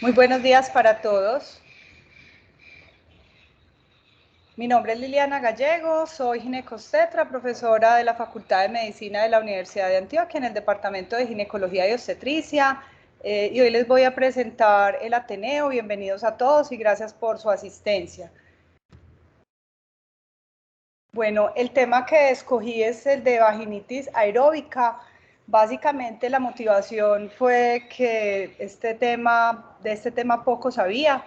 Muy buenos días para todos. Mi nombre es Liliana Gallego, soy ginecobstetra, profesora de la Facultad de Medicina de la Universidad de Antioquia en el Departamento de Ginecología y Obstetricia. Y hoy les voy a presentar el Ateneo. Bienvenidos a todos y gracias por su asistencia. Bueno, el tema que escogí es el de vaginitis aeróbica. Básicamente la motivación fue que de este tema poco sabía.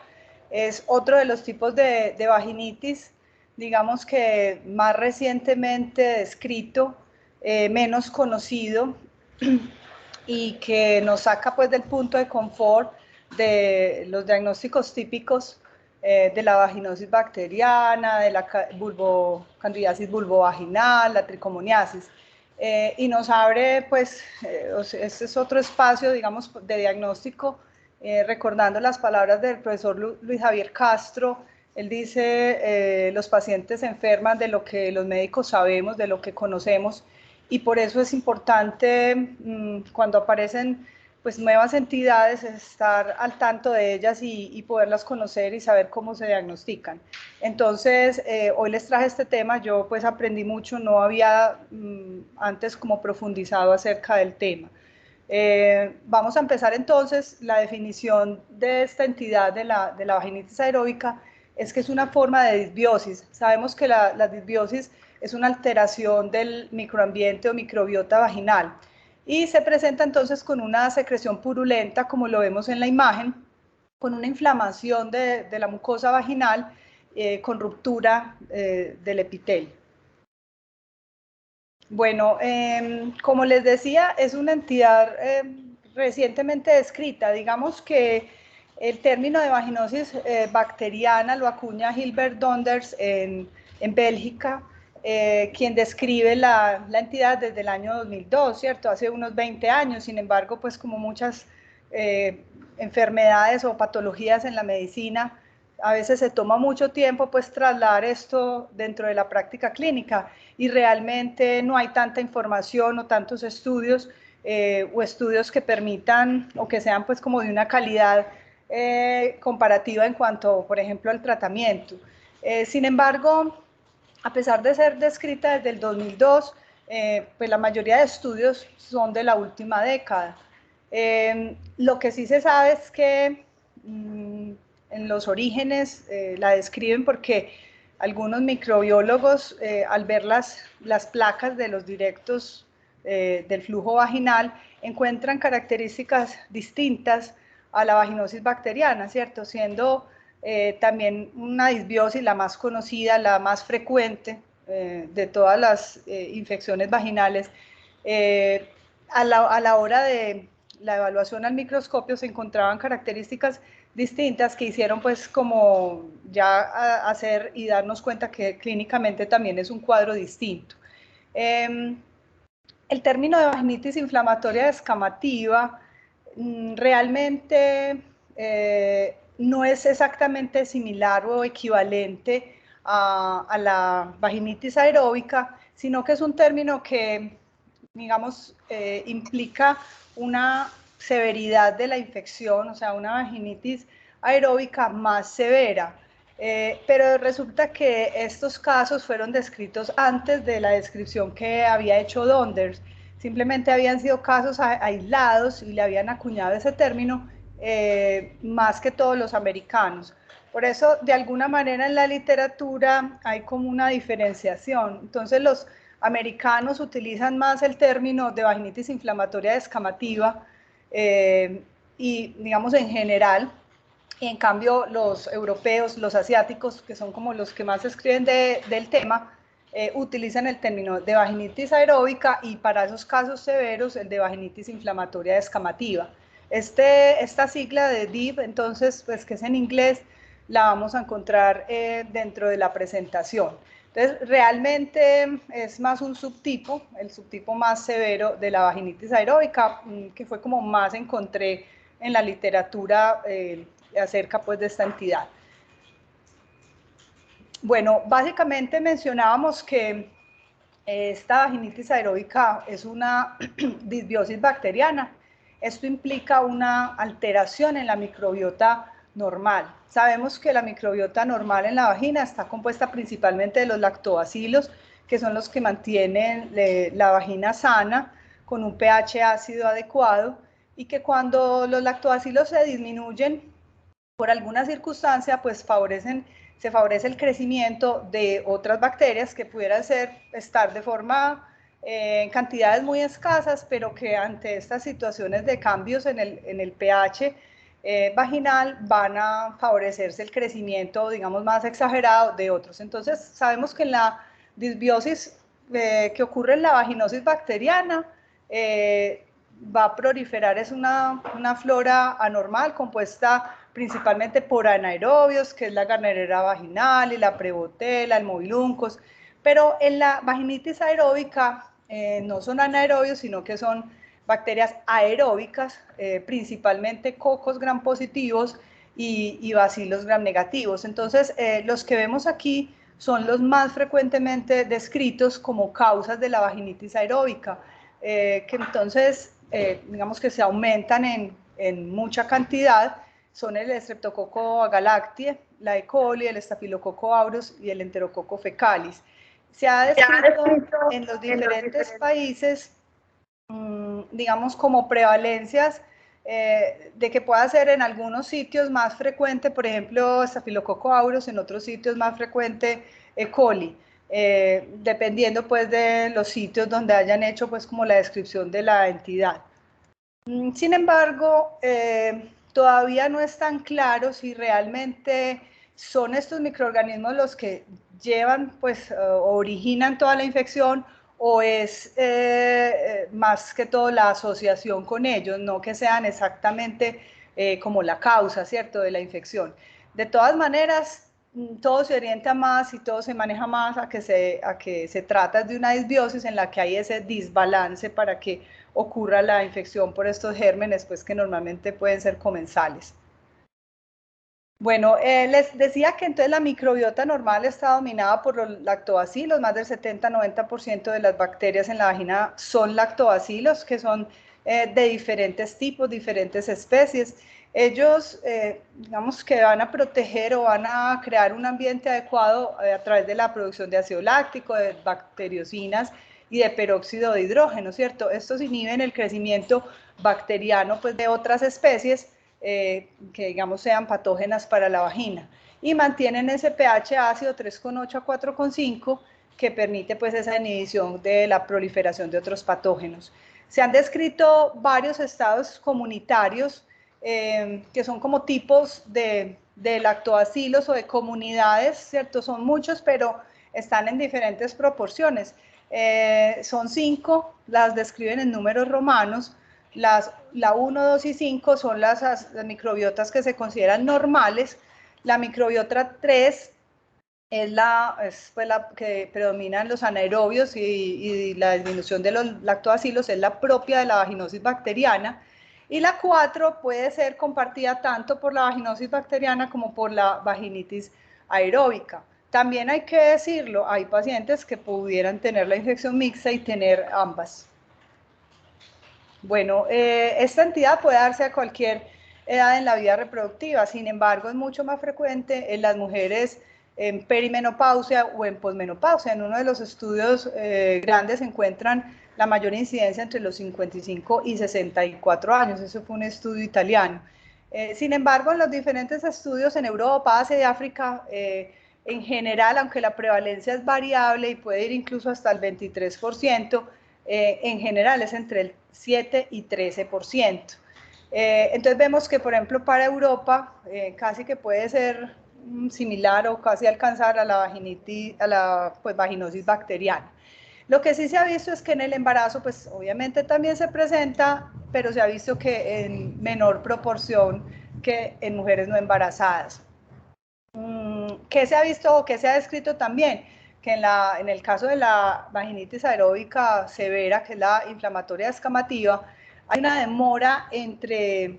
Es otro de los tipos de vaginitis, digamos que más recientemente descrito, menos conocido y que nos saca pues del punto de confort de los diagnósticos típicos de la vaginosis bacteriana, de la candidiasis vulvovaginal, la tricomoniasis. Y nos abre, pues, este es otro espacio, digamos, de diagnóstico, recordando las palabras del profesor Luis Javier Castro. Él dice, los pacientes se enferman de lo que los médicos sabemos, de lo que conocemos, y por eso es importante cuando aparecen pues nuevas entidades, estar al tanto de ellas y poderlas conocer y saber cómo se diagnostican. Entonces, hoy les traje este tema. Yo pues aprendí mucho, no había antes como profundizado acerca del tema. Vamos a empezar entonces. La definición de esta entidad de la vaginitis aeróbica es que es una forma de disbiosis. Sabemos que la disbiosis es una alteración del microambiente o microbiota vaginal y se presenta entonces con una secreción purulenta, como lo vemos en la imagen, con una inflamación de la mucosa vaginal, con ruptura del epitelio. Bueno, como les decía, es una entidad recientemente descrita. Digamos que el término de vaginosis bacteriana lo acuña Gilbert Donders en Bélgica, quien describe la entidad desde el año 2002, ¿cierto? Hace unos 20 años. Sin embargo, pues como muchas enfermedades o patologías en la medicina, a veces se toma mucho tiempo pues trasladar esto dentro de la práctica clínica y realmente no hay tanta información o tantos estudios o estudios que permitan o que sean pues como de una calidad comparativa en cuanto, por ejemplo, al tratamiento. Sin embargo, a pesar de ser descrita desde el 2002, pues la mayoría de estudios son de la última década. Lo que sí se sabe es que en los orígenes la describen porque algunos microbiólogos, al ver las placas de los directos del flujo vaginal, encuentran características distintas a la vaginosis bacteriana, ¿cierto? Siendo también una disbiosis la más conocida, la más frecuente de todas las infecciones vaginales. A la hora de la evaluación al microscopio se encontraban características distintas que hicieron pues como ya hacer y darnos cuenta que clínicamente también es un cuadro distinto. El término de vaginitis inflamatoria descamativa realmente no es exactamente similar o equivalente a la vaginitis aeróbica, sino que es un término que, digamos, implica una severidad de la infección, o sea, una vaginitis aeróbica más severa. Pero resulta que estos casos fueron descritos antes de la descripción que había hecho Donders. Simplemente habían sido casos aislados y le habían acuñado ese término más que todos los americanos. Por eso, de alguna manera en la literatura hay como una diferenciación. Entonces, los americanos utilizan más el término de vaginitis inflamatoria descamativa y, digamos, en general. Y en cambio los europeos, los asiáticos, que son como los que más escriben del tema, utilizan el término de vaginitis aeróbica y para esos casos severos el de vaginitis inflamatoria descamativa. Esta sigla de DIV, entonces, pues que es en inglés, la vamos a encontrar dentro de la presentación. Entonces, realmente es más un subtipo, el subtipo más severo de la vaginitis aeróbica, que fue como más encontré en la literatura acerca pues de esta entidad. Bueno, básicamente mencionábamos que esta vaginitis aeróbica es una disbiosis bacteriana. esto implica una alteración en la microbiota normal. Sabemos que la microbiota normal en la vagina está compuesta principalmente de los lactobacilos, que son los que mantienen la vagina sana, con un pH ácido adecuado, y que cuando los lactobacilos se disminuyen por alguna circunstancia, pues se favorece el crecimiento de otras bacterias que pudieran estar de forma en cantidades muy escasas, pero que ante estas situaciones de cambios en el pH vaginal van a favorecerse el crecimiento, digamos, más exagerado de otros. Entonces, sabemos que en la disbiosis que ocurre en la vaginosis bacteriana, va a proliferar es una flora anormal compuesta principalmente por anaerobios, que es la Gardnerella vaginalis, la Prevotella, el Mobiluncos, pero en la vaginitis aeróbica no son anaerobios, sino que son bacterias aeróbicas, principalmente cocos gram positivos y bacilos gram negativos. Entonces, los que vemos aquí son los más frecuentemente descritos como causas de la vaginitis aeróbica, que entonces, digamos que se aumentan en mucha cantidad, son el Streptococcus agalactiae, la E. coli, el Staphylococcus aureus y el Enterococcus fecalis. Se ha descrito en los diferentes países, digamos, como prevalencias de que pueda ser en algunos sitios más frecuente, por ejemplo, Staphylococcus aureus, en otros sitios más frecuente E. coli, dependiendo pues de los sitios donde hayan hecho pues como la descripción de la entidad. Sin embargo, todavía no es tan claro si realmente son estos microorganismos los que llevan, pues, originan toda la infección, o es más que todo la asociación con ellos, no que sean exactamente como la causa, ¿cierto?, de la infección. De todas maneras, todo se orienta más y todo se maneja más a que se trata de una disbiosis en la que hay ese desbalance para que ocurra la infección por estos gérmenes, pues que normalmente pueden ser comensales. Bueno, les decía que entonces la microbiota normal está dominada por los lactobacilos, más del 70-90% de las bacterias en la vagina son lactobacilos, que son de diferentes tipos, diferentes especies. Ellos, digamos que van a proteger o van a crear un ambiente adecuado a través de la producción de ácido láctico, de bacteriocinas y de peróxido de hidrógeno, ¿cierto? Estos inhiben el crecimiento bacteriano pues, de otras especies, que digamos sean patógenas para la vagina, y mantienen ese pH ácido 3,8 a 4,5 que permite pues esa inhibición de la proliferación de otros patógenos. Se han descrito varios estados comunitarios que son como tipos de lactobacilos o de comunidades, ¿cierto? Son muchos, pero están en diferentes proporciones. Son 5, las describen en números romanos. La 1, 2 y 5 son las microbiotas que se consideran normales. La microbiota 3 es la que predomina en los anaerobios y la disminución de los lactobacilos es la propia de la vaginosis bacteriana. Y la 4 puede ser compartida tanto por la vaginosis bacteriana como por la vaginitis aeróbica. También hay que decirlo, hay pacientes que pudieran tener la infección mixta y tener ambas. Bueno, esta entidad puede darse a cualquier edad en la vida reproductiva, sin embargo es mucho más frecuente en las mujeres en perimenopausia o en posmenopausia. En uno de los estudios grandes se encuentran la mayor incidencia entre los 55 y 64 años, eso fue un estudio italiano. Sin embargo, en los diferentes estudios en Europa, Asia y África, en general, aunque la prevalencia es variable y puede ir incluso hasta el 23%, en general es entre el 7 y 13%. Entonces vemos que, por ejemplo, para Europa casi que puede ser similar o casi alcanzar a la vaginosis bacteriana. Lo que sí se ha visto es que en el embarazo, pues obviamente también se presenta, pero se ha visto que en menor proporción que en mujeres no embarazadas. ¿Qué se ha visto o qué se ha descrito también? Que en el caso de la vaginitis aeróbica severa, que es la inflamatoria descamativa, hay una demora entre,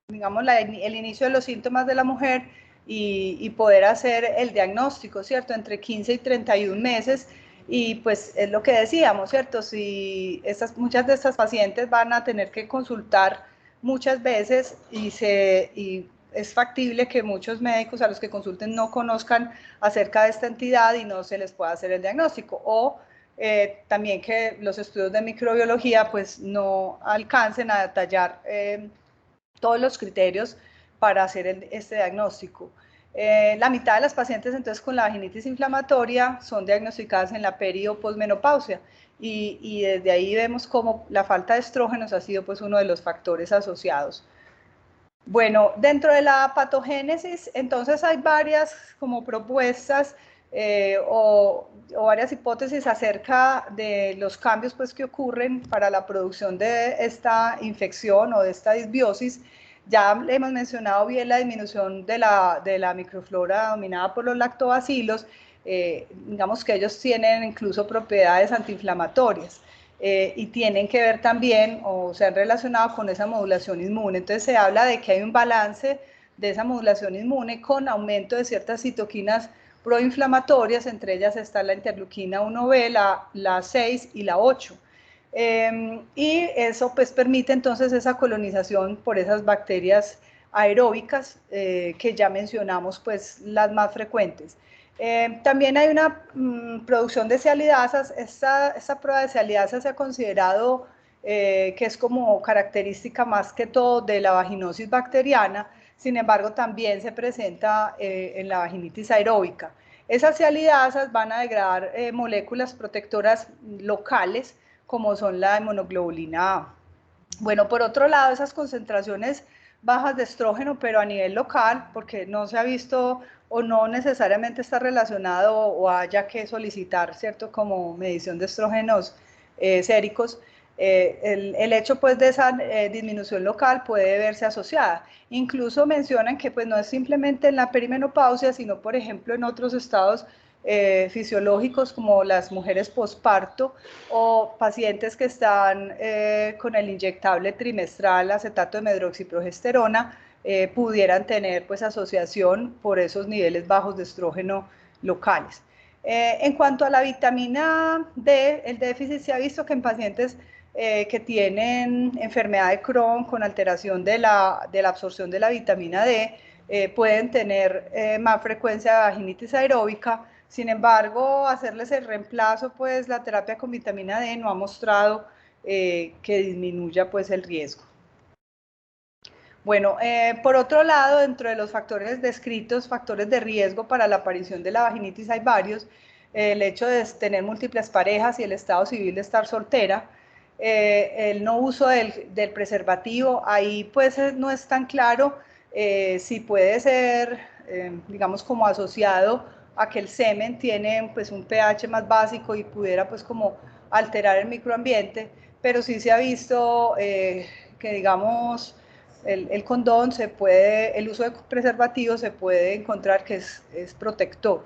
digamos, el inicio de los síntomas de la mujer y poder hacer el diagnóstico, ¿cierto? Entre 15 y 31 meses, y pues es lo que decíamos, ¿cierto? Si muchas de estas pacientes van a tener que consultar muchas veces y es factible que muchos médicos a los que consulten no conozcan acerca de esta entidad y no se les pueda hacer el diagnóstico, o también que los estudios de microbiología pues no alcancen a detallar todos los criterios para hacer este diagnóstico. La mitad de las pacientes entonces con la vaginitis inflamatoria son diagnosticadas en la peri o posmenopausia y desde ahí vemos cómo la falta de estrógenos ha sido pues uno de los factores asociados. Bueno, dentro de la patogénesis, entonces hay varias como propuestas o varias hipótesis acerca de los cambios pues, que ocurren para la producción de esta infección o de esta disbiosis. Ya hemos mencionado bien la disminución de la microflora dominada por los lactobacilos, digamos que ellos tienen incluso propiedades antiinflamatorias. Y tienen que ver también o se han relacionado con esa modulación inmune. Entonces se habla de que hay un balance de esa modulación inmune con aumento de ciertas citoquinas proinflamatorias, entre ellas está la interleuquina 1B, la 6 y la 8. Y eso pues permite entonces esa colonización por esas bacterias aeróbicas que ya mencionamos, pues las más frecuentes. También hay una producción de cialidasas. Esta prueba de cialidasas se ha considerado que es como característica más que todo de la vaginosis bacteriana. Sin embargo, también se presenta en la vaginitis aeróbica. Esas cialidasas van a degradar moléculas protectoras locales, como son la inmunoglobulina A. Bueno, por otro lado, esas concentraciones bajas de estrógeno, pero a nivel local, porque no se ha visto o no necesariamente está relacionado o haya que solicitar, ¿cierto?, como medición de estrógenos séricos, el hecho pues de esa disminución local puede verse asociada. Incluso mencionan que pues no es simplemente en la perimenopausia, sino por ejemplo en otros estados fisiológicos como las mujeres posparto o pacientes que están con el inyectable trimestral acetato de medroxiprogesterona pudieran tener pues asociación por esos niveles bajos de estrógeno locales. En cuanto a la vitamina D, el déficit se ha visto que en pacientes que tienen enfermedad de Crohn con alteración de la absorción de la vitamina D pueden tener más frecuencia de vaginitis aeróbica. Sin embargo, hacerles el reemplazo, pues la terapia con vitamina D no ha mostrado que disminuya pues el riesgo. Bueno, por otro lado, dentro de los factores descritos, factores de riesgo para la aparición de la vaginitis hay varios. El hecho de tener múltiples parejas y el estado civil de estar soltera, el no uso del preservativo, ahí pues no es tan claro si puede ser, digamos, como asociado a que el semen tiene pues un pH más básico y pudiera pues como alterar el microambiente, pero sí se ha visto que digamos el condón el uso de preservativos se puede encontrar que es protector.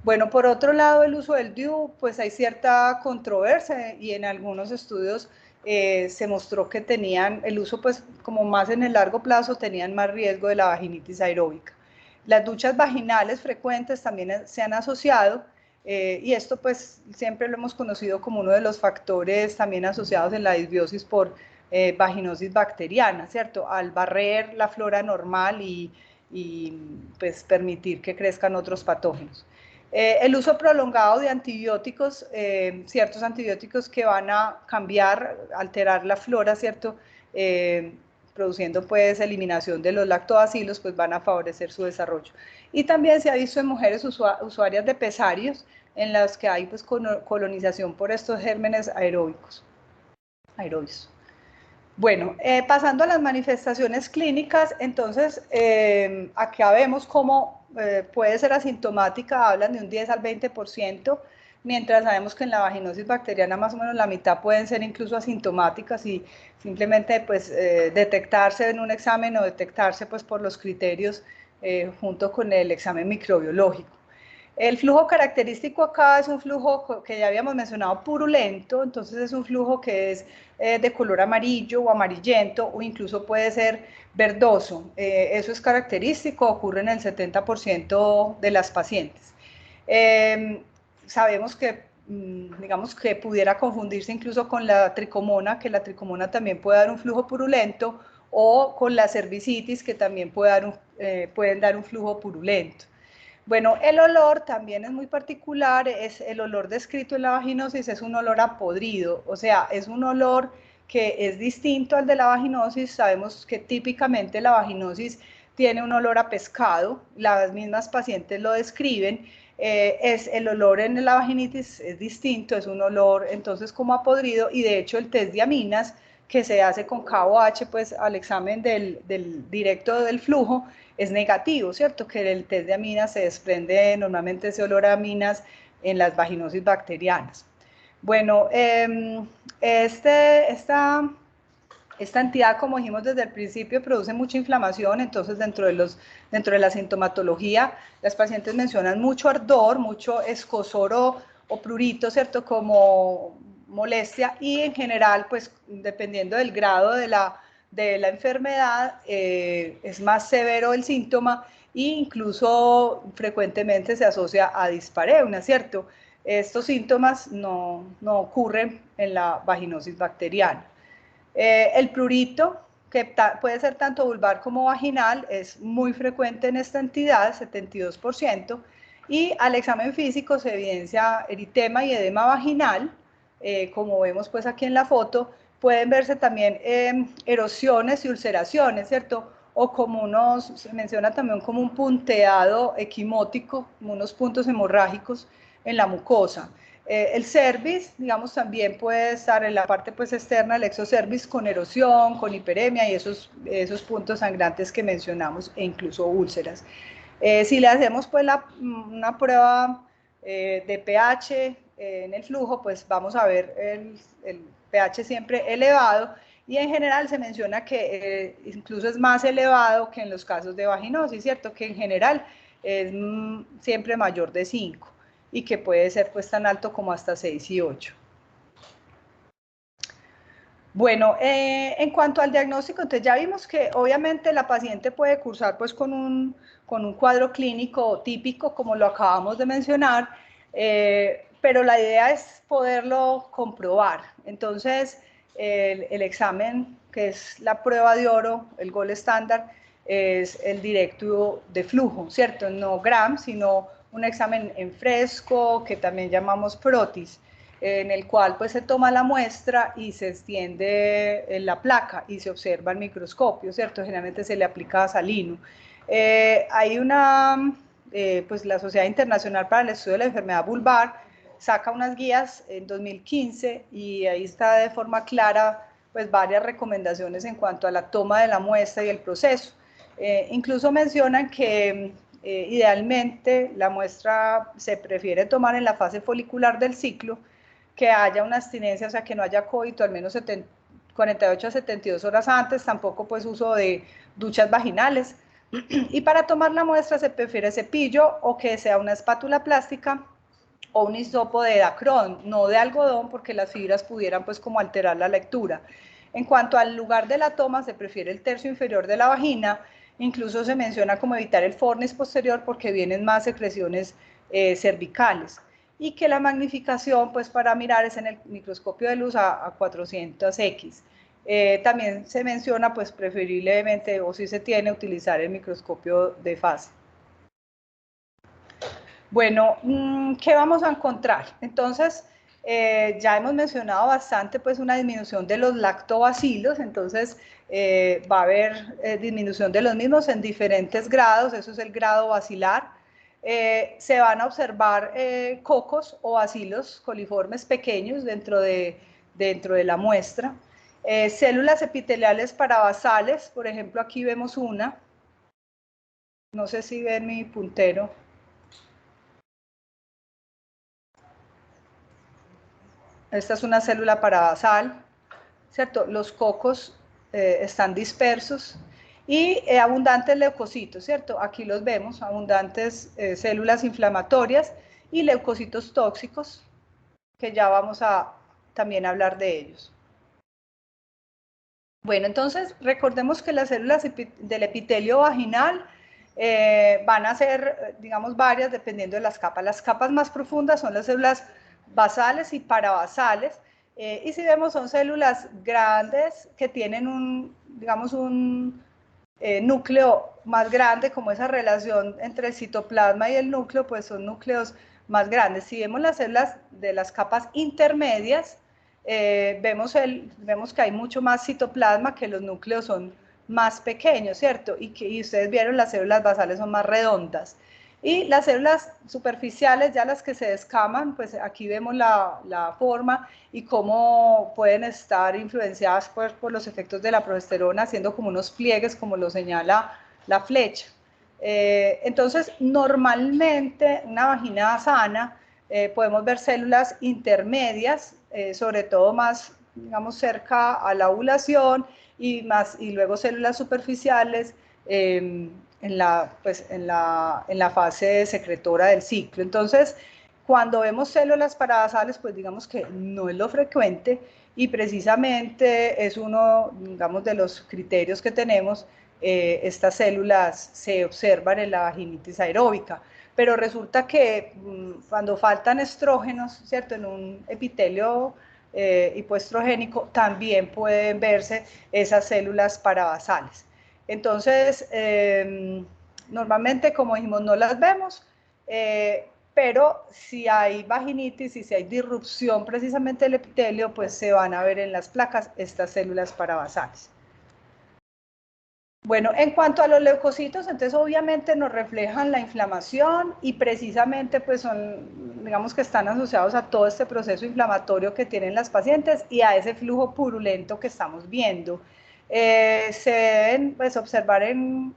Bueno, por otro lado, el uso del DIU, pues hay cierta controversia y en algunos estudios se mostró que tenían el uso, pues como más en el largo plazo, tenían más riesgo de la vaginitis aeróbica. Las duchas vaginales frecuentes también se han asociado y esto pues siempre lo hemos conocido como uno de los factores también asociados en la disbiosis por vaginosis bacteriana, ¿cierto? Al barrer la flora normal y pues permitir que crezcan otros patógenos. El uso prolongado de antibióticos, ciertos antibióticos que van a cambiar, alterar la flora, ¿cierto? Produciendo pues eliminación de los lactobacilos, pues van a favorecer su desarrollo. Y también se ha visto en mujeres usuarias de pesarios, en las que hay pues colonización por estos gérmenes aeróbicos. Bueno, pasando a las manifestaciones clínicas, entonces acá vemos cómo puede ser asintomática, hablan de un 10 al 20%, mientras sabemos que en la vaginosis bacteriana más o menos la mitad pueden ser incluso asintomáticas y simplemente pues detectarse en un examen o detectarse pues por los criterios junto con el examen microbiológico. El flujo característico acá es un flujo que ya habíamos mencionado purulento, entonces es un flujo que es de color amarillo o amarillento o incluso puede ser verdoso. Eso es característico, ocurre en el 70% de las pacientes. Sabemos que, digamos que pudiera confundirse incluso con la tricomona, que la tricomona también puede dar un flujo purulento o con la cervicitis, que también pueden dar un flujo purulento. Bueno, el olor también es muy particular, es el olor descrito en la vaginosis, es un olor a podrido, o sea, es un olor que es distinto al de la vaginosis. Sabemos que típicamente la vaginosis tiene un olor a pescado, las mismas pacientes lo describen, es el olor en la vaginitis es distinto, es un olor entonces como a podrido, y de hecho el test de aminas que se hace con KOH, pues al examen del directo del flujo, es negativo, ¿cierto? Que el test de aminas se desprende normalmente ese olor a aminas en las vaginosis bacterianas. Bueno, esta entidad, como dijimos desde el principio, produce mucha inflamación. Entonces dentro de la sintomatología, las pacientes mencionan mucho ardor, mucho escozor o prurito, ¿cierto? Como molestia, y en general, pues dependiendo del grado de la enfermedad, es más severo el síntoma, e incluso frecuentemente se asocia a dispareunia, ¿cierto? Estos síntomas no ocurren en la vaginosis bacteriana. El prurito, que puede ser tanto vulvar como vaginal, es muy frecuente en esta entidad, 72%, y al examen físico se evidencia eritema y edema vaginal, como vemos pues aquí en la foto. Pueden verse también erosiones y ulceraciones, ¿cierto? O como se menciona también como un punteado equimótico, como unos puntos hemorrágicos en la mucosa. El cervix, digamos, también puede estar en la parte pues externa del exocervix con erosión, con hiperemia y esos puntos sangrantes que mencionamos, e incluso úlceras. Si le hacemos pues una prueba de pH en el flujo, pues vamos a ver el pH siempre elevado, y en general se menciona que incluso es más elevado que en los casos de vaginosis, ¿cierto? Que en general es siempre mayor de 5, y que puede ser pues tan alto como hasta 6 y 8. Bueno, en cuanto al diagnóstico, entonces ya vimos que obviamente la paciente puede cursar pues con un cuadro clínico típico, como lo acabamos de mencionar, pero la idea es poderlo comprobar. Entonces, el examen, que es la prueba de oro, el gold estándar, es el directo de flujo, ¿cierto? No GRAM, sino un examen en fresco, que también llamamos PROTIS, en el cual pues se toma la muestra y se extiende en la placa y se observa el microscopio, ¿cierto? Generalmente se le aplica salino. Hay pues la Sociedad Internacional para el Estudio de la Enfermedad Vulvar saca unas guías en 2015, y ahí está de forma clara pues varias recomendaciones en cuanto a la toma de la muestra y el proceso. Incluso mencionan que idealmente la muestra se prefiere tomar en la fase folicular del ciclo, que haya una abstinencia, o sea, que no haya coito al menos 48 a 72 horas antes, tampoco pues uso de duchas vaginales. Y para tomar la muestra se prefiere cepillo, o que sea una espátula plástica o un hisopo de dacrón, no de algodón, porque las fibras pudieran pues como alterar la lectura. En cuanto al lugar de la toma, se prefiere el tercio inferior de la vagina. Incluso se menciona como evitar el fornis posterior, porque vienen más secreciones cervicales, y que la magnificación pues para mirar es en el microscopio de luz a 400x. También se menciona pues preferiblemente, o si se tiene, utilizar el microscopio de fase. Bueno, ¿qué vamos a encontrar? Entonces, ya hemos mencionado bastante pues una disminución de los lactobacilos. Entonces va a haber disminución de los mismos en diferentes grados, eso es el grado bacilar. Se van a observar cocos o bacilos coliformes pequeños dentro de la muestra. Células epiteliales parabasales, por ejemplo aquí vemos una, no sé si ven mi puntero. Esta es una célula parabasal, ¿cierto? Los cocos están dispersos, y abundantes leucocitos, ¿cierto? Aquí los vemos, abundantes células inflamatorias y leucocitos tóxicos, que ya vamos a también hablar de ellos. Bueno, entonces recordemos que las células del epitelio vaginal van a ser, digamos, varias dependiendo de las capas. Las capas más profundas son las células basales y parabasales, Y si vemos son células grandes que tienen digamos, un núcleo más grande, como esa relación entre el citoplasma y el núcleo, pues son núcleos más grandes. Si vemos las células de las capas intermedias, vemos que hay mucho más citoplasma, que los núcleos son más pequeños, ¿cierto? Y ustedes vieron, las células basales son más redondas. Y las células superficiales, ya las que se descaman, pues aquí vemos la forma y cómo pueden estar influenciadas pues, por los efectos de la progesterona, haciendo como unos pliegues, como lo señala la flecha. Entonces, normalmente, una vagina sana, podemos ver células intermedias, sobre todo más, digamos, cerca a la ovulación, y luego células superficiales, en la fase secretora del ciclo. Entonces, cuando vemos células parabasales, pues digamos que no es lo frecuente, y precisamente es uno, digamos, de los criterios que tenemos. Estas células se observan en la vaginitis aeróbica, pero resulta que cuando faltan estrógenos, ¿cierto?, en un epitelio hipoestrogénico, también pueden verse esas células parabasales. Entonces, normalmente, como dijimos, no las vemos, pero si hay vaginitis y si hay disrupción precisamente del epitelio, pues se van a ver en las placas estas células parabasales. Bueno, en cuanto a los leucocitos, entonces obviamente nos reflejan la inflamación, y precisamente pues son, digamos que están asociados a todo este proceso inflamatorio que tienen las pacientes y a ese flujo purulento que estamos viendo. Se deben pues observar en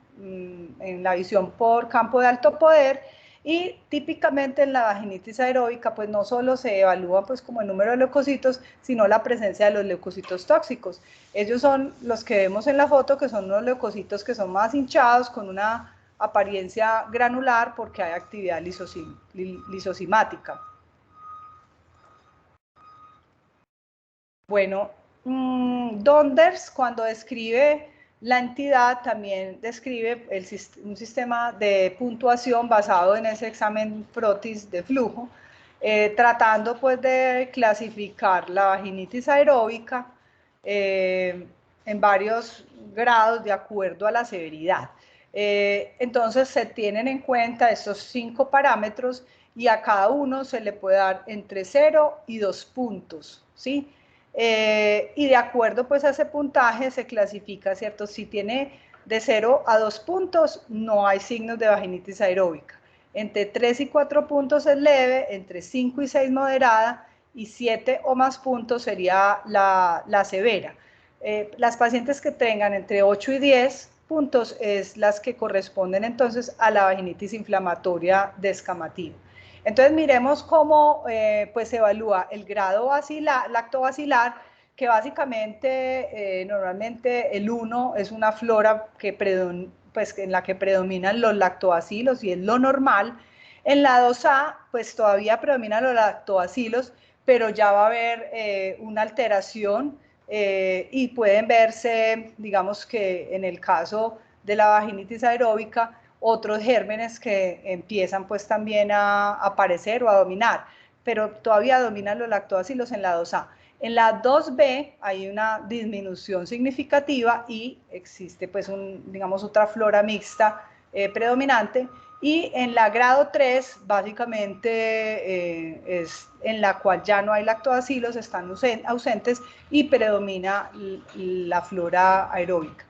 la visión por campo de alto poder, y típicamente en la vaginitis aeróbica pues no solo se evalúa pues como el número de leucocitos, sino la presencia de los leucocitos tóxicos. Ellos son los que vemos en la foto, que son unos leucocitos que son más hinchados, con una apariencia granular, porque hay actividad lisosimática. Bueno, Donders, cuando describe la entidad, también describe un sistema de puntuación basado en ese examen Frotis de flujo, tratando pues de clasificar la vaginitis aeróbica en varios grados de acuerdo a la severidad. Entonces se tienen en cuenta estos 5 parámetros, y a cada uno se le puede dar entre 0 y 2 puntos, ¿sí? Y de acuerdo pues a ese puntaje se clasifica, ¿cierto? Si tiene de 0 a 2 puntos, no hay signos de vaginitis aeróbica. Entre 3 y 4 puntos es leve, entre 5 y 6 moderada, y 7 o más puntos sería la severa. Las pacientes que tengan entre 8 y 10 puntos es las que corresponden entonces a la vaginitis inflamatoria descamativa. Entonces miremos cómo pues se evalúa el grado lactobacilar, que básicamente normalmente el 1 es una flora pues, en la que predominan los lactobacilos y es lo normal. En la 2A pues todavía predominan los lactobacilos, pero ya va a haber una alteración, y pueden verse, digamos que en el caso de la vaginitis aeróbica, otros gérmenes que empiezan pues también a aparecer o a dominar, pero todavía dominan los lactobacilos en la 2A. En la 2B hay una disminución significativa y existe pues digamos otra flora mixta predominante, y en la grado 3 básicamente es en la cual ya no hay lactobacilos, están ausentes, y predomina la flora aeróbica.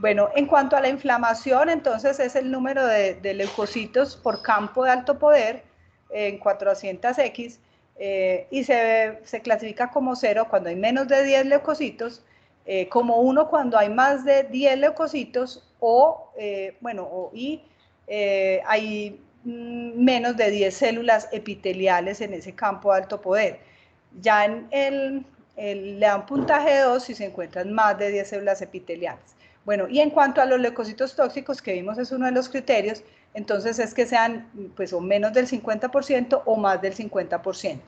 Bueno, en cuanto a la inflamación, entonces es el número de leucocitos por campo de alto poder en 400X, y se clasifica como 0 cuando hay menos de 10 leucocitos, como 1 cuando hay más de 10 leucocitos, hay menos de 10 células epiteliales en ese campo de alto poder. Ya le dan puntaje de 2 si se encuentran más de 10 células epiteliales. Bueno, y en cuanto a los leucocitos tóxicos, que vimos es uno de los criterios, entonces es que sean pues o menos del 50% o más del 50%.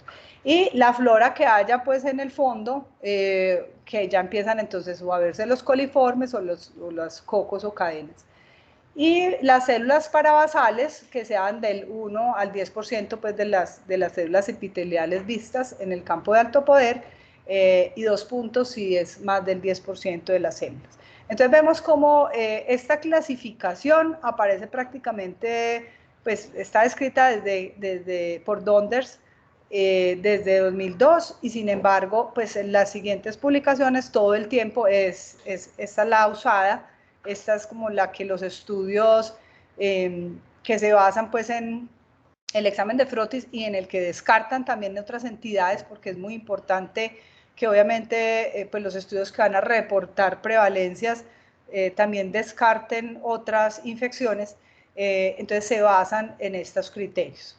Y la flora que haya pues en el fondo, que ya empiezan entonces o a verse los coliformes o los cocos o cadenas. Y las células parabasales, que sean del 1 al 10% pues de las células epiteliales vistas en el campo de alto poder, y 2 puntos si es más del 10% de las hembras. Entonces vemos cómo esta clasificación aparece prácticamente, pues está escrita por Donders desde 2002 y sin embargo, pues en las siguientes publicaciones todo el tiempo esta la usada, esta es como la que los estudios que se basan pues en el examen de frotis y en el que descartan también de otras entidades, porque es muy importante que obviamente pues los estudios que van a reportar prevalencias también descarten otras infecciones, entonces se basan en estos criterios.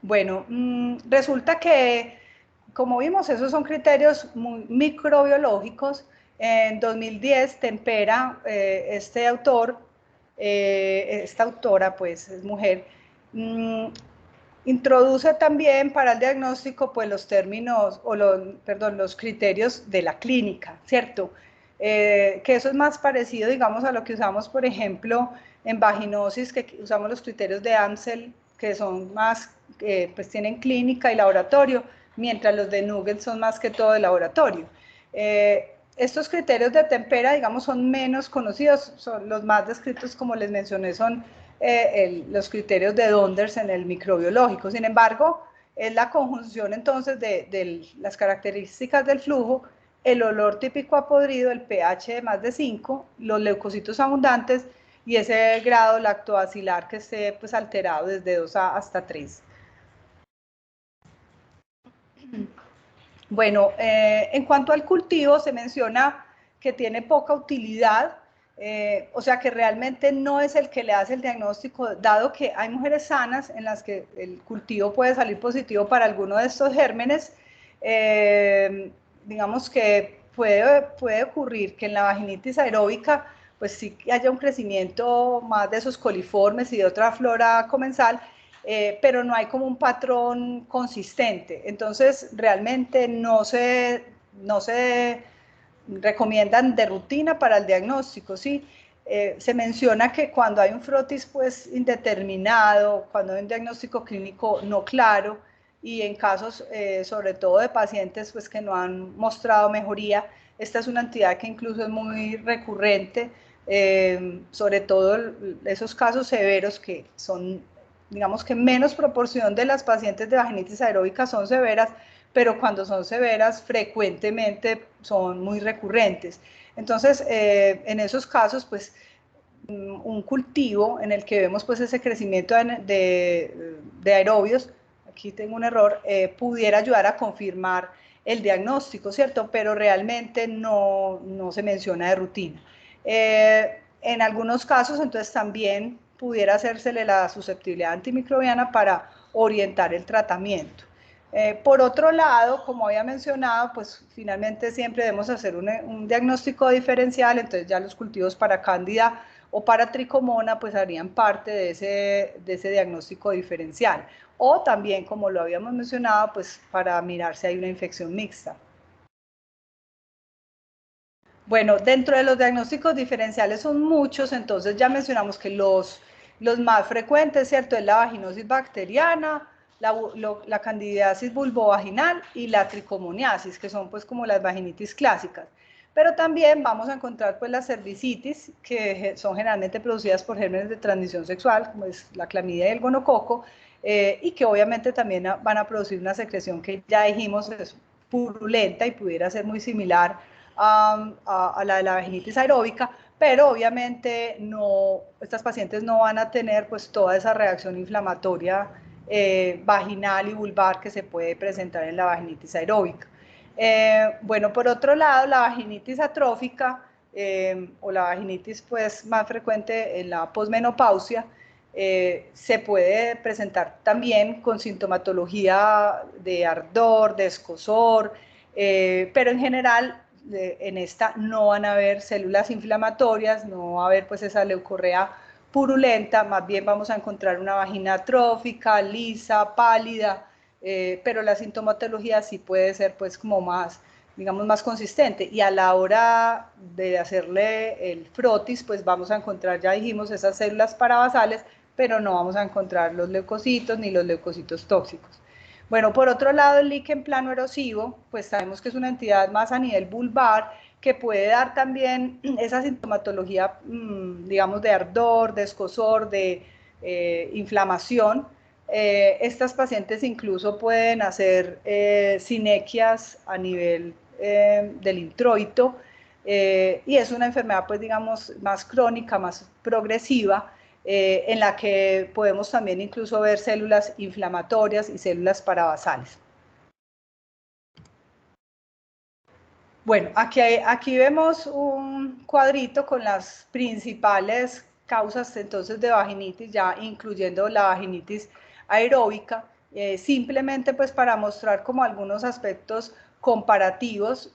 Bueno, resulta que, como vimos, esos son criterios muy microbiológicos. En 2010, Tempera, este autor, esta autora, pues es mujer, introduce también para el diagnóstico pues los términos, perdón, los criterios de la clínica, ¿cierto? Que eso es más parecido, digamos, a lo que usamos, por ejemplo, en vaginosis, que usamos los criterios de Amsel, que son más, pues tienen clínica y laboratorio, mientras los de Nugent son más que todo de laboratorio. Estos criterios de Tempera, digamos, son menos conocidos, son los más descritos, como les mencioné, son los criterios de Donders en el microbiológico. Sin embargo, es la conjunción entonces de las características del flujo, el olor típico a podrido, el pH de más de 5, los leucocitos abundantes y ese grado lactobacilar que esté pues alterado desde 2 hasta 3. Bueno, en cuanto al cultivo, se menciona que tiene poca utilidad, o sea que realmente no es el que le hace el diagnóstico, dado que hay mujeres sanas en las que el cultivo puede salir positivo para alguno de estos gérmenes. Digamos que puede ocurrir que en la vaginitis aeróbica pues sí haya un crecimiento más de esos coliformes y de otra flora comensal, pero no hay como un patrón consistente. Entonces, realmente no se recomiendan de rutina para el diagnóstico, ¿sí? Se menciona que cuando hay un frotis pues indeterminado, cuando hay un diagnóstico clínico no claro, y en casos sobre todo de pacientes pues que no han mostrado mejoría, esta es una entidad que incluso es muy recurrente, sobre todo esos casos severos que son, digamos que menos proporción de las pacientes de vaginitis aeróbica son severas, pero cuando son severas frecuentemente son muy recurrentes. Entonces, en esos casos, pues un cultivo en el que vemos pues ese crecimiento de aerobios, aquí tengo un error, pudiera ayudar a confirmar el diagnóstico, ¿cierto? Pero realmente no se menciona de rutina. En algunos casos, entonces también pudiera hacérsele la susceptibilidad antimicrobiana para orientar el tratamiento. Por otro lado, como había mencionado, pues finalmente siempre debemos hacer un diagnóstico diferencial, entonces ya los cultivos para cándida o para tricomona pues harían parte de ese diagnóstico diferencial. O también, como lo habíamos mencionado, pues para mirar si hay una infección mixta. Bueno, dentro de los diagnósticos diferenciales son muchos, entonces ya mencionamos que los más frecuentes, ¿cierto? Es la vaginosis bacteriana, la candidiasis vulvovaginal y la tricomoniasis, que son pues como las vaginitis clásicas. Pero también vamos a encontrar pues las cervicitis, que son generalmente producidas por gérmenes de transmisión sexual, como es la clamidia y el gonococo, y que obviamente también van a producir una secreción que ya dijimos es purulenta y pudiera ser muy similar a la de la vaginitis aeróbica, pero obviamente estas pacientes no van a tener pues toda esa reacción inflamatoria vaginal y vulvar que se puede presentar en la vaginitis aeróbica. Bueno, por otro lado, la vaginitis atrófica o la vaginitis pues más frecuente en la posmenopausia, se puede presentar también con sintomatología de ardor, de escozor, pero en general en esta no van a haber células inflamatorias, no va a haber pues esa leucorrea purulenta, más bien vamos a encontrar una vagina atrófica, lisa, pálida, pero la sintomatología sí puede ser pues como más, digamos, más consistente, y a la hora de hacerle el frotis, pues vamos a encontrar, ya dijimos, esas células parabasales, pero no vamos a encontrar los leucocitos ni los leucocitos tóxicos. Bueno, por otro lado, el líquen plano erosivo, pues sabemos que es una entidad más a nivel vulvar, que puede dar también esa sintomatología, digamos, de ardor, de escozor, de inflamación. Estas pacientes incluso pueden hacer sinequias a nivel del introito, y es una enfermedad, pues digamos, más crónica, más progresiva, en la que podemos también incluso ver células inflamatorias y células parabasales. Bueno, aquí vemos un cuadrito con las principales causas entonces de vaginitis, ya incluyendo la vaginitis aeróbica, simplemente pues para mostrar como algunos aspectos comparativos,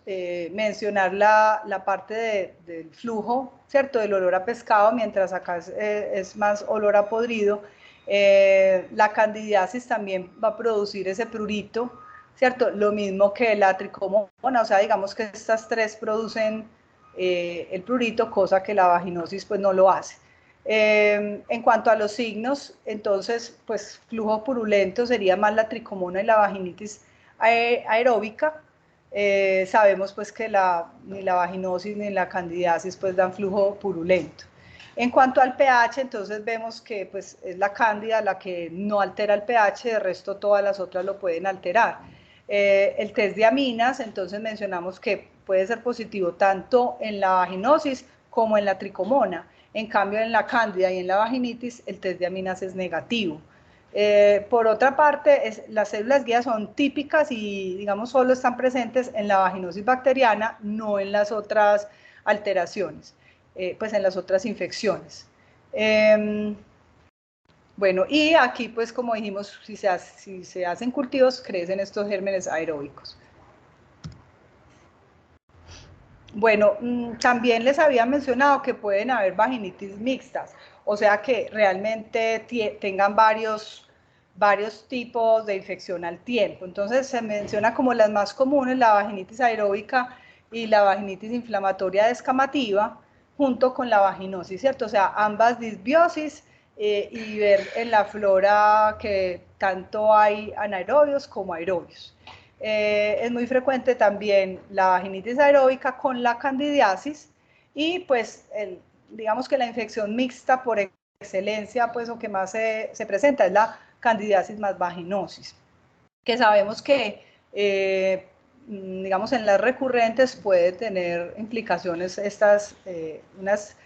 mencionar la parte del flujo, ¿cierto? Del olor a pescado, mientras acá es más olor a podrido. La candidiasis también va a producir ese prurito, ¿cierto? Lo mismo que la tricomona, o sea, digamos que estas tres producen el prurito, cosa que la vaginosis pues no lo hace. En cuanto a los signos, entonces, pues flujo purulento sería más la tricomona y la vaginitis aeróbica. Sabemos pues que ni la vaginosis ni la candidiasis pues dan flujo purulento. En cuanto al pH, entonces vemos que pues, es la cándida la que no altera el pH, de resto todas las otras lo pueden alterar. El test de aminas, entonces mencionamos que puede ser positivo tanto en la vaginosis como en la tricomona. En cambio, en la cándida y en la vaginitis, el test de aminas es negativo. Por otra parte, las células guías son típicas y, digamos, solo están presentes en la vaginosis bacteriana, no en las otras alteraciones, pues en las otras infecciones. Bueno, y aquí, pues como dijimos, si se hacen cultivos, crecen estos gérmenes aeróbicos. Bueno, también les había mencionado que pueden haber vaginitis mixtas, o sea que realmente tengan varios tipos de infección al tiempo. Entonces se menciona como las más comunes la vaginitis aeróbica y la vaginitis inflamatoria descamativa, junto con la vaginosis, ¿cierto? O sea, ambas disbiosis, y ver en la flora que tanto hay anaerobios como aerobios. Es muy frecuente también la vaginitis aeróbica con la candidiasis, y pues digamos que la infección mixta por excelencia, pues o que más se presenta es la candidiasis más vaginosis, que sabemos que digamos en las recurrentes puede tener implicaciones unas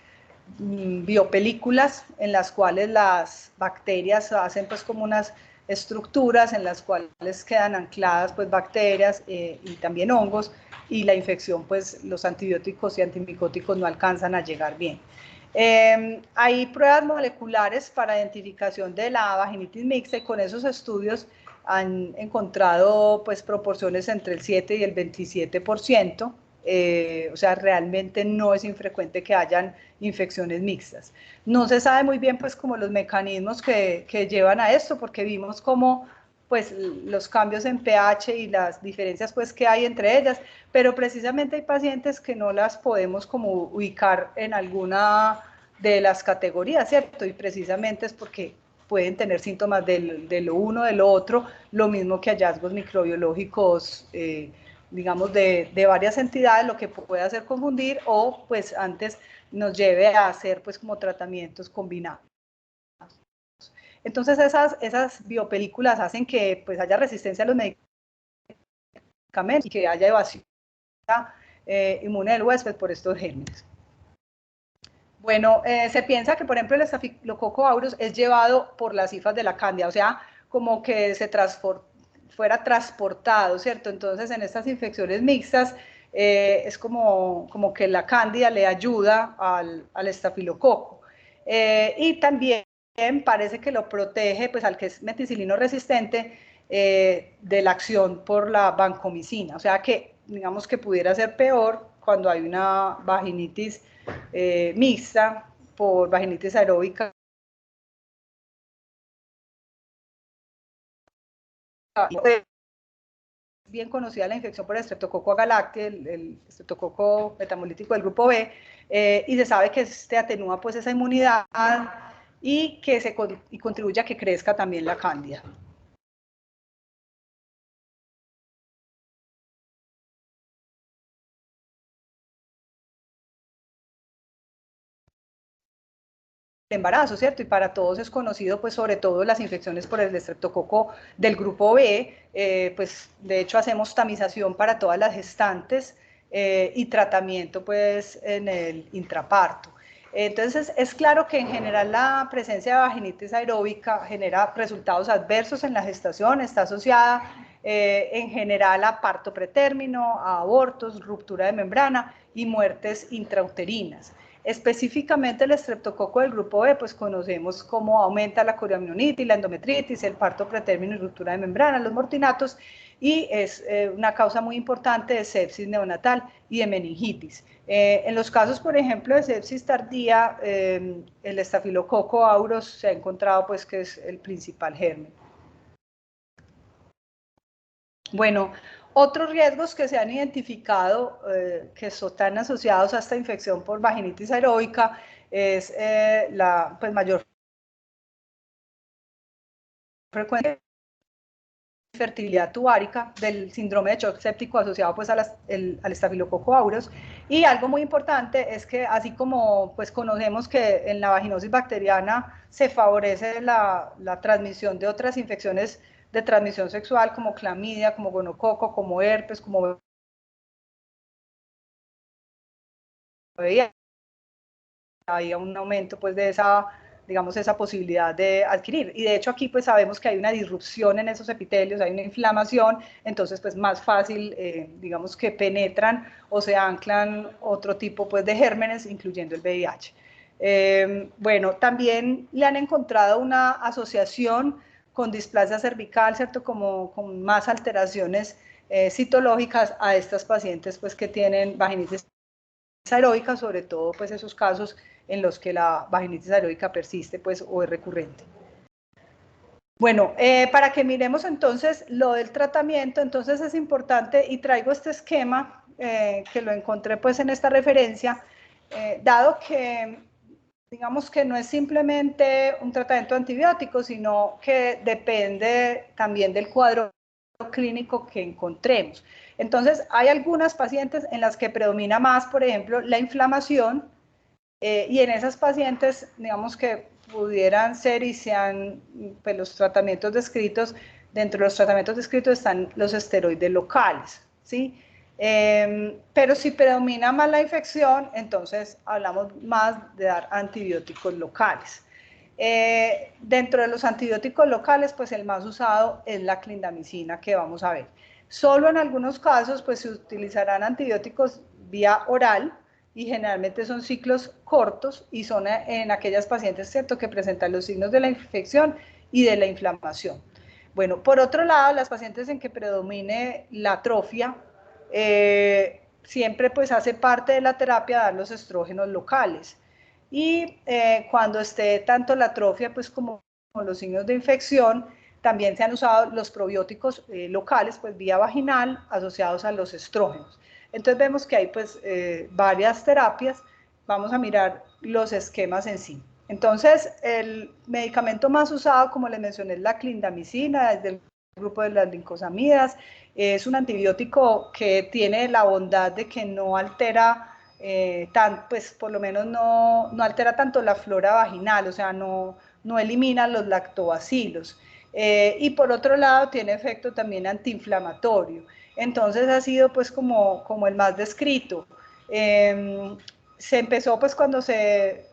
biopelículas en las cuales las bacterias hacen pues como unas estructuras en las cuales quedan ancladas pues bacterias, y también hongos, y la infección pues los antibióticos y antimicóticos no alcanzan a llegar bien. Hay pruebas moleculares para identificación de la vaginitis mixta, y con esos estudios han encontrado pues proporciones entre el 7 y el 27%. O sea, realmente no es infrecuente que hayan infecciones mixtas. No se sabe muy bien pues como los mecanismos que llevan a esto, porque vimos como pues los cambios en pH y las diferencias pues que hay entre ellas, pero precisamente hay pacientes que no las podemos como ubicar en alguna de las categorías, ¿cierto? Y precisamente es porque pueden tener síntomas de lo uno, de lo otro, lo mismo que hallazgos microbiológicos, digamos, de varias entidades, lo que puede hacer confundir o pues antes nos lleve a hacer pues como tratamientos combinados. Entonces esas biopelículas hacen que pues haya resistencia a los medicamentos y que haya evasión inmune del huésped por estos gérmenes. Bueno, se piensa que, por ejemplo, el estafilococo aureus es llevado por las hifas de la cándida, o sea, como que fuera transportado, ¿cierto? Entonces, en estas infecciones mixtas, es como que la cándida le ayuda al estafilococo. Y también parece que lo protege, pues al que es meticilino resistente, de la acción por la vancomicina, o sea que, digamos que pudiera ser peor cuando hay una vaginitis mixta por vaginitis aeróbica. Bien conocida la infección por Streptococcus agalactiae, el estreptococo metamolítico del grupo B, y se sabe que este atenúa pues esa inmunidad y que y contribuye a que crezca también la cándida. embarazo, ¿cierto? Y para todos es conocido, pues sobre todo las infecciones por el estreptococo del grupo B, pues de hecho hacemos tamización para todas las gestantes y tratamiento pues en el intraparto. Entonces es claro que en general la presencia de vaginitis aeróbica genera resultados adversos en la gestación, está asociada en general a parto pretérmino, a abortos, ruptura de membrana y muertes intrauterinas. Específicamente el estreptococo del grupo B, pues conocemos cómo aumenta la coriamnionitis, la endometritis, el parto pretérmino y ruptura de membrana, los mortinatos, y es una causa muy importante de sepsis neonatal y de meningitis. En los casos, por ejemplo, de sepsis tardía, el estafilococo aureus se ha encontrado pues que es el principal germen. Bueno, otros riesgos que se han identificado que están asociados a esta infección por vaginitis aeróbica es la pues, mayor frecuencia de fertilidad tubárica, del síndrome de shock séptico asociado pues, al estafilococo aureus. Y algo muy importante es que así como pues, conocemos que en la vaginosis bacteriana se favorece la transmisión de otras infecciones de transmisión sexual como clamidia, como gonococo, como herpes, como VIH, había un aumento pues de esa, digamos, esa posibilidad de adquirir. Y de hecho aquí pues sabemos que hay una disrupción en esos epitelios, hay una inflamación, entonces pues más fácil, digamos que penetran o se anclan otro tipo pues de gérmenes, incluyendo el VIH. Bueno, también le han encontrado una asociación con displasia cervical, ¿cierto? Como con más alteraciones citológicas a estas pacientes pues que tienen vaginitis aeróbica, sobre todo pues esos casos en los que la vaginitis aeróbica persiste pues o es recurrente. Bueno, para que miremos entonces lo del tratamiento, entonces es importante y traigo este esquema que lo encontré pues en esta referencia, dado que digamos que no es simplemente un tratamiento antibiótico, sino que depende también del cuadro clínico que encontremos. Entonces, hay algunas pacientes en las que predomina más, por ejemplo, la inflamación, y en esas pacientes, digamos que pudieran ser y sean pues, los tratamientos descritos, dentro de los tratamientos descritos están los esteroides locales, ¿sí? Pero si predomina más la infección, entonces hablamos más de dar antibióticos locales. Dentro de los antibióticos locales, pues el más usado es la clindamicina, que vamos a ver. Solo en algunos casos, pues se utilizarán antibióticos vía oral, y generalmente son ciclos cortos y son en aquellas pacientes, ¿cierto?, que presentan los signos de la infección y de la inflamación. Bueno, por otro lado, las pacientes en que predomine la atrofia, siempre pues hace parte de la terapia dar los estrógenos locales. Y cuando esté tanto la atrofia pues como los signos de infección, también se han usado los probióticos locales, pues vía vaginal, asociados a los estrógenos. Entonces vemos que hay pues varias terapias. Vamos a mirar los esquemas en sí. Entonces, el medicamento más usado, como les mencioné, es la clindamicina, es del grupo de las lincosamidas. Es un antibiótico que tiene la bondad de que no altera, pues por lo menos no altera tanto la flora vaginal, o sea, no elimina los lactobacilos. Y por otro lado, tiene efecto también antiinflamatorio. Entonces ha sido pues como el más descrito. Se empezó pues cuando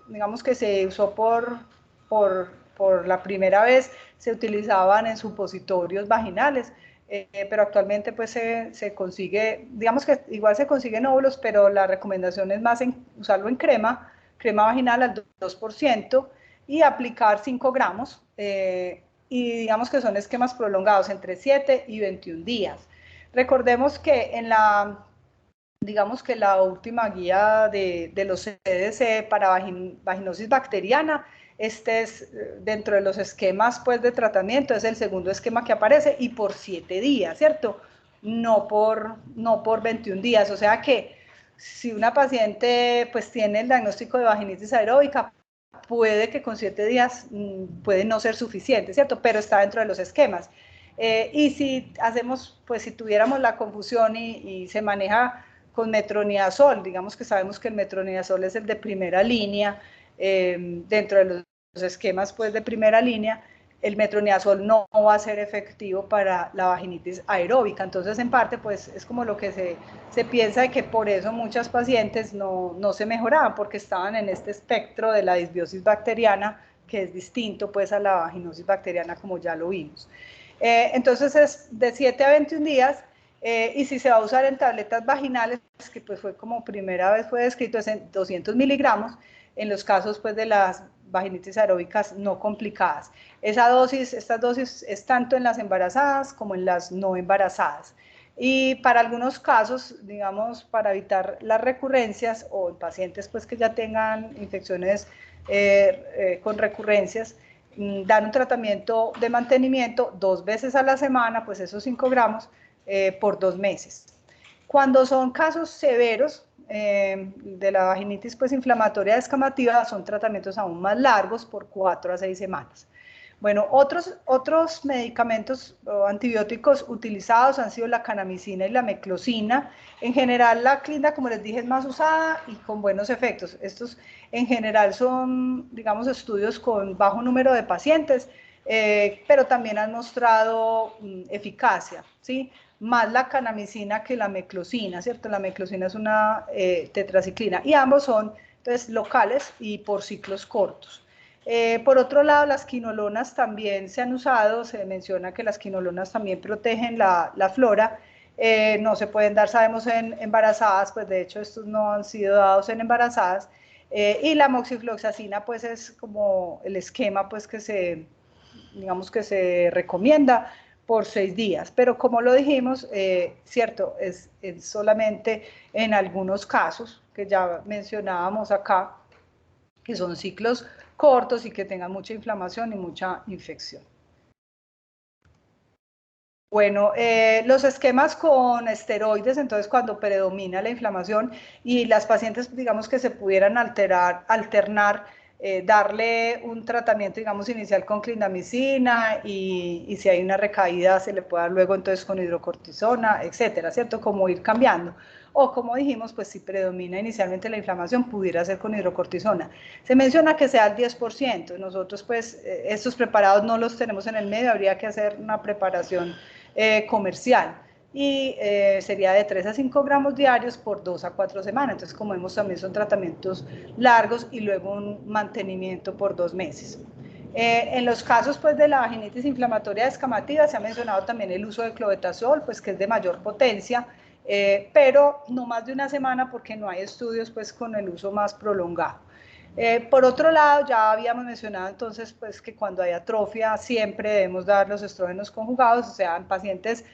digamos que se usó por la primera vez, se utilizaban en supositorios vaginales, pero actualmente pues se consigue, digamos que igual se consiguen óvulos, pero la recomendación es más usarlo en crema vaginal al 2% y aplicar 5 gramos, y digamos que son esquemas prolongados entre 7 y 21 días. Recordemos que digamos que la última guía de los CDC para vaginosis bacteriana, este es dentro de los esquemas pues, de tratamiento, es el segundo esquema que aparece y por 7 días, ¿cierto? No por 21 días, o sea que si una paciente pues tiene el diagnóstico de vaginitis aeróbica, puede que con 7 días puede no ser suficiente, ¿cierto? Pero está dentro de los esquemas. Y si hacemos, pues si tuviéramos la confusión y se maneja con metronidazol, digamos que sabemos que el metronidazol es el de primera línea dentro de los esquemas pues, de primera línea, el metronidazol no va a ser efectivo para la vaginitis aeróbica. Entonces, en parte, pues es como lo que se piensa de que por eso muchas pacientes no se mejoraban, porque estaban en este espectro de la disbiosis bacteriana, que es distinto pues a la vaginosis bacteriana, como ya lo vimos. Entonces, es de 7 a 21 días, y si se va a usar en tabletas vaginales, que pues fue como primera vez fue descrito, es en 200 miligramos, en los casos pues de las vaginitis aeróbicas no complicadas. Estas dosis es tanto en las embarazadas como en las no embarazadas. Y para algunos casos, digamos, para evitar las recurrencias o en pacientes pues que ya tengan infecciones con recurrencias, dan un tratamiento de mantenimiento 2 veces a la semana, pues esos 5 gramos, por 2 meses. Cuando son casos severos de la vaginitis pues, inflamatoria descamativa, son tratamientos aún más largos, por 4 a 6 semanas. Bueno, otros medicamentos o antibióticos utilizados han sido la kanamicina y la meclocina. En general, la clínica, como les dije, es más usada y con buenos efectos. Estos, en general, son, digamos, estudios con bajo número de pacientes, pero también han mostrado eficacia, ¿sí? Más la kanamicina que la meclocina, ¿cierto? La meclocina es una tetraciclina y ambos son, entonces, locales y por ciclos cortos. Por otro lado, las quinolonas también se han usado, se menciona que las quinolonas también protegen la flora, no se pueden dar, sabemos, en embarazadas, pues de hecho estos no han sido dados en embarazadas, y la moxifloxacina pues es como el esquema pues que digamos que se recomienda por 6 días, pero como lo dijimos, cierto, es solamente en algunos casos que ya mencionábamos acá, que son ciclos cortos y que tengan mucha inflamación y mucha infección. Bueno, los esquemas con esteroides, entonces cuando predomina la inflamación y las pacientes, digamos que se pudieran alternar, darle un tratamiento, digamos, inicial con clindamicina y si hay una recaída se le puede dar luego entonces con hidrocortisona, etcétera, ¿cierto? Como ir cambiando. O como dijimos, pues si predomina inicialmente la inflamación, pudiera ser con hidrocortisona. Se menciona que sea el 10%. Nosotros, pues, estos preparados no los tenemos en el medio, habría que hacer una preparación comercial y sería de 3 a 5 gramos diarios por 2 a 4 semanas. Entonces, como vemos, también son tratamientos largos y luego un mantenimiento por 2 meses. En los casos pues, de la vaginitis inflamatoria descamativa se ha mencionado también el uso de clobetasol, pues, que es de mayor potencia, pero no más de una semana porque no hay estudios pues, con el uso más prolongado. Por otro lado, ya habíamos mencionado entonces pues, que cuando hay atrofia siempre debemos dar los estrógenos conjugados, o sea, en pacientes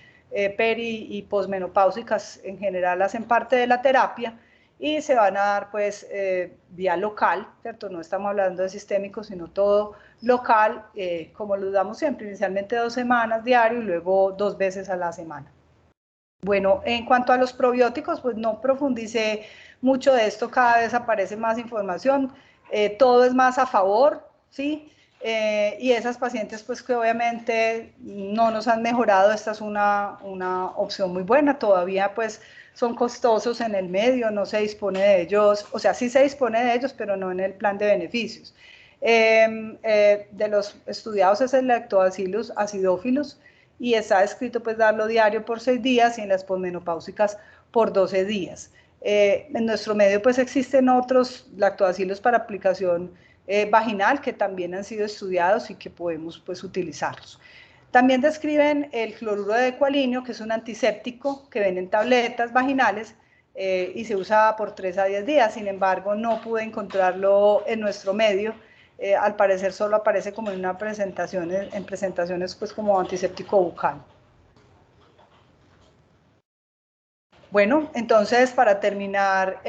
peri y posmenopáusicas en general hacen parte de la terapia y se van a dar pues vía local, ¿cierto? No estamos hablando de sistémico, sino todo local, como lo damos siempre, inicialmente 2 semanas diario y luego 2 veces a la semana. Bueno, en cuanto a los probióticos, pues no profundicé mucho de esto, cada vez aparece más información, todo es más a favor, ¿sí? Y esas pacientes, pues que obviamente no nos han mejorado, esta es una opción muy buena, todavía pues son costosos en el medio, no se dispone de ellos, o sea, sí se dispone de ellos, pero no en el plan de beneficios. De los estudiados es el Lactobacillus acidophilus, y está escrito pues darlo diario por 6 días y en las posmenopáusicas por 12 días. En nuestro medio pues existen otros lactobacilos para aplicación vaginal que también han sido estudiados y que podemos pues utilizarlos. También describen el cloruro de ecualinio, que es un antiséptico que ven en tabletas vaginales y se usa por 3 a 10 días, sin embargo no pude encontrarlo en nuestro medio. Al parecer solo aparece como en presentaciones pues como antiséptico bucal. Bueno, entonces para terminar,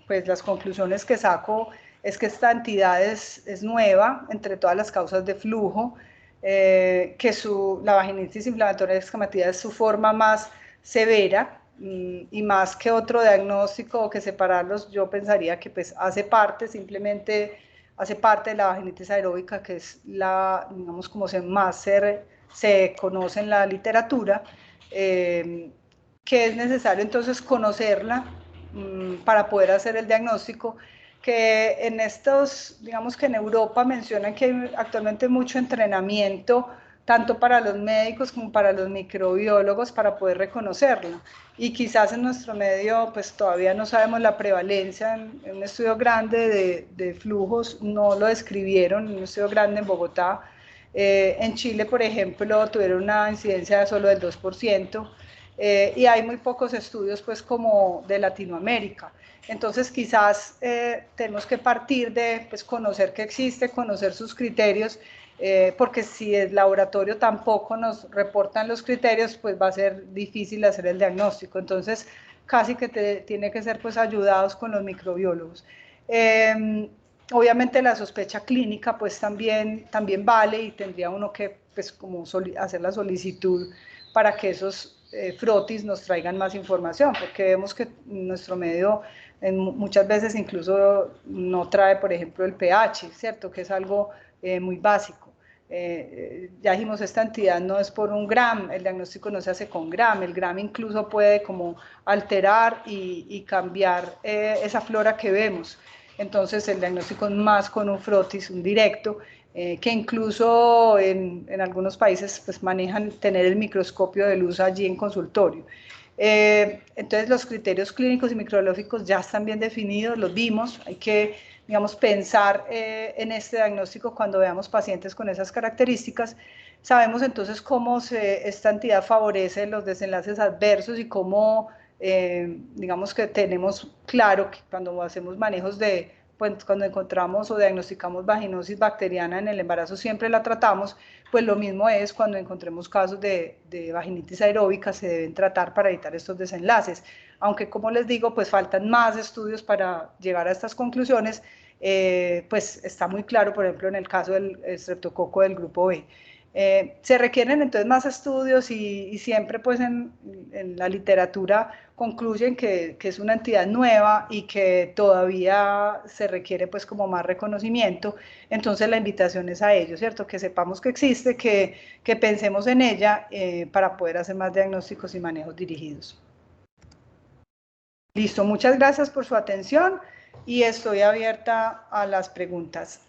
pues las conclusiones que saco es que esta entidad es nueva entre todas las causas de flujo, que la vaginitis inflamatoria descamativa es su forma más severa, y más que otro diagnóstico o que separarlos, yo pensaría que pues simplemente hace parte de la vaginitis aeróbica, que es digamos, como más se conoce en la literatura, que es necesario entonces conocerla para poder hacer el diagnóstico, que en estos, digamos que en Europa mencionan que hay actualmente mucho entrenamiento, tanto para los médicos como para los microbiólogos, para poder reconocerlo. Y quizás en nuestro medio, pues todavía no sabemos la prevalencia. En un estudio grande de flujos no lo describieron, en un estudio grande en Bogotá. En Chile, por ejemplo, tuvieron una incidencia de solo del 2%, y hay muy pocos estudios, pues, como de Latinoamérica. Entonces, quizás tenemos que partir de, pues, conocer que existe, conocer sus criterios, porque si el laboratorio tampoco nos reportan los criterios, pues va a ser difícil hacer el diagnóstico. Entonces, casi que tiene que ser, pues, ayudados con los microbiólogos. Obviamente la sospecha clínica, pues, también vale, y tendría uno que, pues, como hacer la solicitud para que esos frotis nos traigan más información, porque vemos que nuestro medio muchas veces incluso no trae, por ejemplo, el pH, ¿cierto? Que es algo muy básico. Ya dijimos, esta entidad no es por un gram, el diagnóstico no se hace con gram, el gram incluso puede como alterar y cambiar esa flora que vemos. Entonces el diagnóstico es más con un frotis, un directo, que incluso en algunos países pues manejan tener el microscopio de luz allí en consultorio. Entonces los criterios clínicos y microbiológicos ya están bien definidos, los vimos, hay que, digamos, pensar en este diagnóstico cuando veamos pacientes con esas características. Sabemos entonces cómo esta entidad favorece los desenlaces adversos y cómo, digamos que tenemos claro que cuando hacemos manejos de, pues cuando encontramos o diagnosticamos vaginosis bacteriana en el embarazo siempre la tratamos, pues lo mismo es cuando encontremos casos de vaginitis aeróbica, se deben tratar para evitar estos desenlaces. Aunque, como les digo, pues faltan más estudios para llegar a estas conclusiones, pues está muy claro, por ejemplo, en el caso del estreptococo del grupo B. Se requieren entonces más estudios y siempre pues en la literatura concluyen que es una entidad nueva y que todavía se requiere pues como más reconocimiento. Entonces la invitación es a ello, ¿cierto? Que sepamos que existe, que pensemos en ella para poder hacer más diagnósticos y manejos dirigidos. Listo, muchas gracias por su atención y estoy abierta a las preguntas.